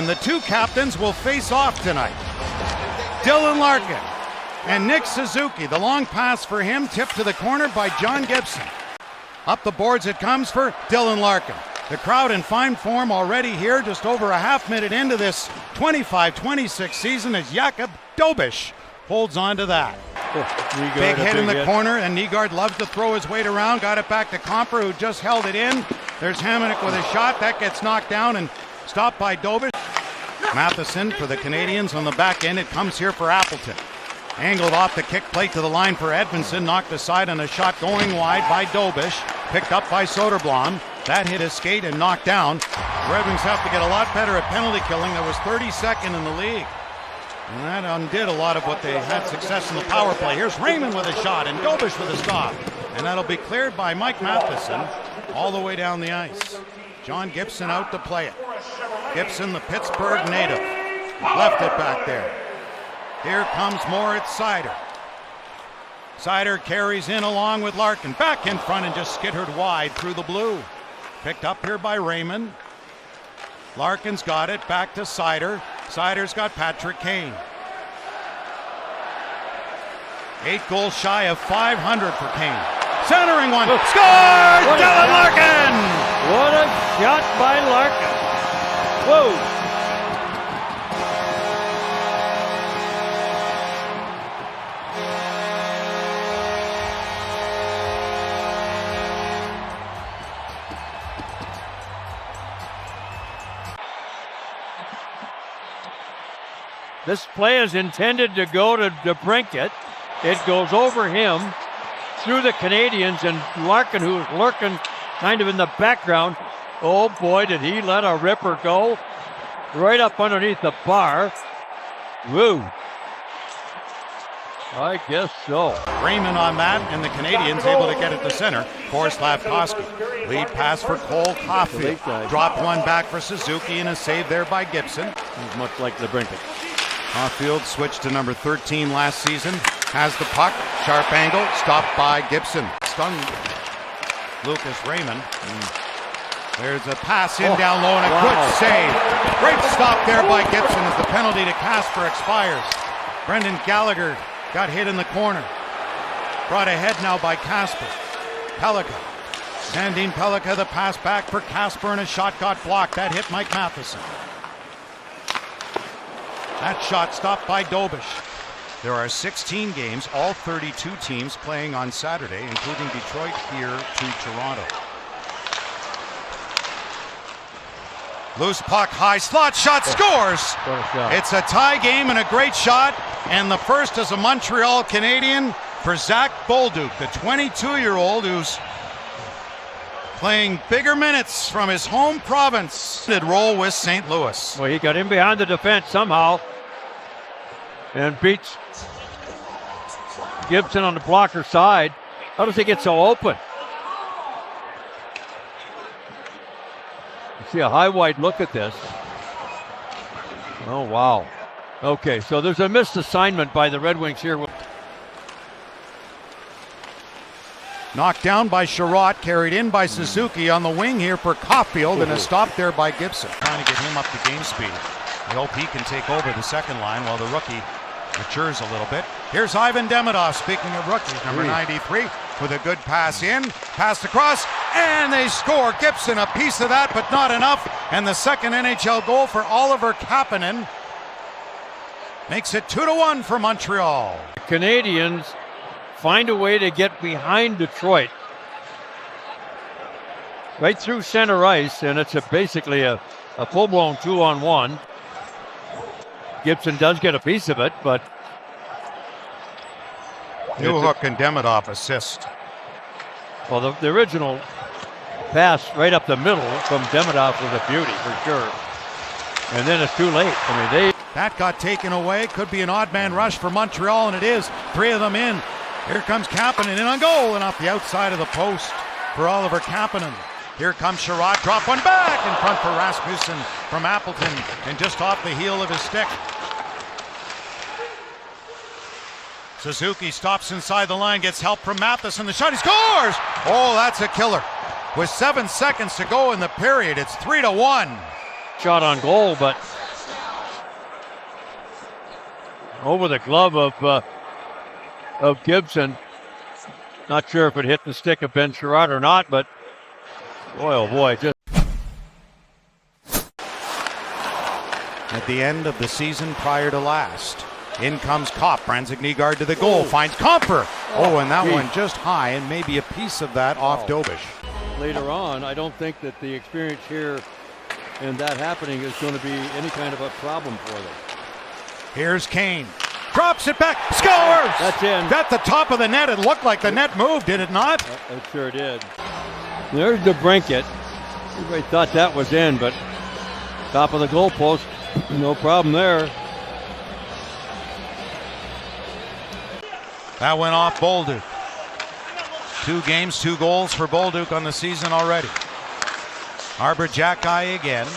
And the two captains will face off tonight. Dylan Larkin and Nick Suzuki. The long pass for him, tipped to the corner by John Gibson. Up the boards it comes for Dylan Larkin. The crowd in fine form already here, just over a half minute into this 25-26 season, as Jakub Dobish holds on to that. Big hit in the corner, and Nygaard loves to throw his weight around. Got it back to Comper, who just held it in. There's Hamonic with a shot. That gets knocked down and stopped by Dobish. Matheson for the Canadians on the back end. It comes here for Appleton. Angled off the kick plate to the line for Edmondson. Knocked aside on a shot going wide by Dobish. Picked up by Soderblom. That hit his skate and knocked down. The Red Wings have to get a lot better at penalty killing. That was 32nd in the league. And that undid a lot of what they had success in the power play. Here's Raymond with a shot and Dobish with a stop. And that'll be cleared by Mike Matheson all the way down the ice. John Gibson out to play it. Gibson, the Pittsburgh native, left it back there. Here comes Moritz Seider. Seider carries in along with Larkin. Back in front and just skittered wide through the blue. Picked up here by Raymond. Larkin's got it. Back to Seider. Seider's got Patrick Kane. 8 goals shy of 500 for Kane. Centering one. Score! Dylan Larkin! What a shot by Larkin. Whoa! This play is intended to go to DeBrincat. It goes over him through the Canadians, and Larkin, who's lurking kind of in the background. Oh boy, did he let a ripper go right up underneath the bar. Woo. I guess so. Raymond on that, and the Canadians able to get it to center for Slavkovsky. Lead pass for Cole Caulfield. Dropped one back for Suzuki, and a save there by Gibson. He's much like DeBrincat. Caulfield switched to number 13 last season. Has the puck. Sharp angle. Stopped by Gibson. Stunned Lucas Raymond. There's a pass in down low and a good save. Great stop there by Gibson as the penalty to Kasper expires. Brendan Gallagher got hit in the corner. Brought ahead now by Kasper. Pelika. Sandin Pelika, the pass back for Kasper, and a shot got blocked. That hit Mike Matheson. That shot stopped by Dobish. There are 16 games, all 32 teams playing on Saturday, including Detroit here to Toronto. Loose puck, high slot shot, scores! It's a tie game and a great shot, and the first is a Montreal Canadian for Zach Bolduc, the 22-year-old who's playing bigger minutes from his home province. Did roll with St. Louis. Well, he got in behind the defense somehow and beats Gibson on the blocker side. How does he get so open? You see a high wide look at this. Oh, wow. Okay, so there's a missed assignment by the Red Wings here. Knocked down by Sherratt, carried in by Suzuki on the wing here for Caulfield, and a stop there by Gibson. Trying to get him up to game speed. I hope he can take over the second line while the rookie matures a little bit. Here's Ivan Demidov, speaking of rookies, number 93, with a good pass in, passed across, and they score. Gibson a piece of that, but not enough. And the second NHL goal for Oliver Kapanen makes it 2-1 for Montreal. Canadians find a way to get behind Detroit right through center ice, and it's basically a full-blown 2-on-1. Gibson does get a piece of it, but Newhook and Demidov assist. Well, the original pass right up the middle from Demidov was a beauty for sure, and then it's too late. I mean, that got taken away. Could be an odd man rush for Montreal, and it is. 3 of them in. Here comes Kapanen in on goal and off the outside of the post for Oliver Kapanen. Here comes Sherratt, drop one back in front for Rasmussen from Appleton, and just off the heel of his stick. Suzuki stops inside the line, gets help from Matheson. The shot, he scores! Oh, that's a killer. With 7 seconds to go in the period, it's 3-1. Shot on goal, but over the glove of Gibson. Not sure if it hit the stick of Ben Sherratt or not, but boy, oh boy, just. At the end of the season prior to last. In comes Kopp. Brandzik Nygaard to the goal. Finds Comper. And that one just high, and maybe a piece of that off Dobish. Later on, I don't think that the experience here and that happening is going to be any kind of a problem for them. Here's Kane. Drops it back. Scores! That's in. At the top of the net. It looked like the net moved, did it not? It sure did. There's DeBrincat. Everybody thought that was in, but top of the goalpost. No problem there. That went off Bolduc. 2 games, 2 goals for Bolduc on the season already. Arbor Xhekaj again.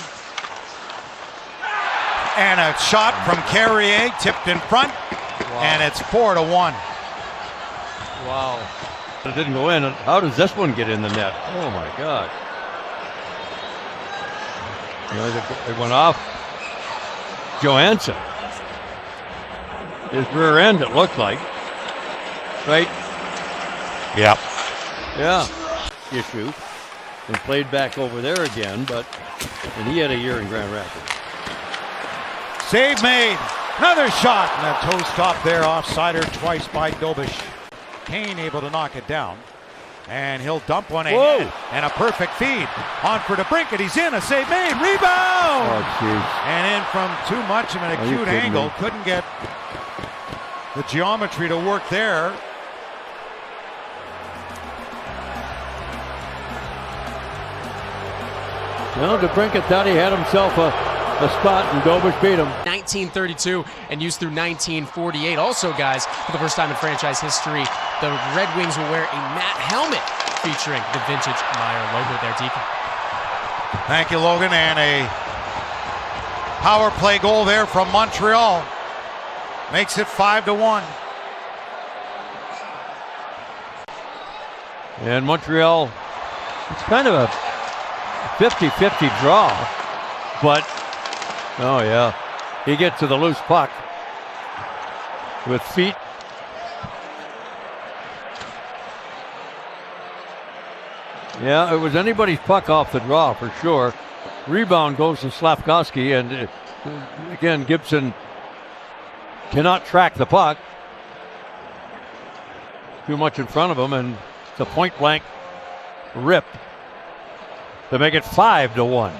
And a shot from Carrier, tipped in front. Wow. And it's 4-1. Wow. It didn't go in. How does this one get in the net? Oh my God. It went off Johansson. His rear end, it looked like. Right? Yep. Yeah. Issue. And played back over there again, and he had a year in Grand Rapids. Save made. Another shot. And a toe stop there offsider twice by Dobish. Kane able to knock it down. And he'll dump one ahead. And a perfect feed. On for DeBrincat. He's in. A save made. Rebound! Oh, jeez. And in from too much of an acute angle. Couldn't get the geometry to work there. Well, DeBrincat thought he had himself a spot, and Dobish beat him. 1932 and used through 1948. Also, guys, for the first time in franchise history, the Red Wings will wear a matte helmet featuring the vintage Meyer logo there, Deacon. Thank you, Logan. And a power play goal there from Montreal. Makes it 5-1. And Montreal, it's kind of a 50-50 draw, but oh yeah, he gets to the loose puck with feet. Yeah, it was anybody's puck off the draw for sure. Rebound goes to Slafkovsky, and again, Gibson cannot track the puck. Too much in front of him, and it's a point blank rip to make it 5-1.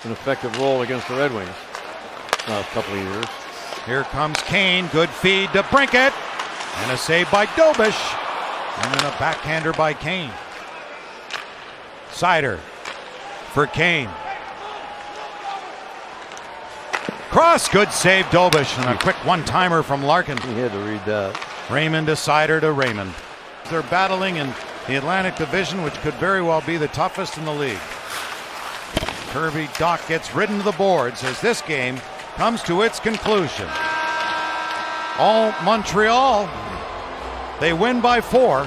An effective role against the Red Wings last couple of years. Here comes Kane. Good feed to Brinkett. And a save by Dobish. And then a backhander by Kane. Seider for Kane. Cross. Good save, Dobish. And a quick one-timer from Larkin. He had to read that. Raymond to Seider to Raymond. They're battling in the Atlantic Division, which could very well be the toughest in the league. Kirby Dach gets ridden to the boards as this game comes to its conclusion. All Montreal, they win by 4.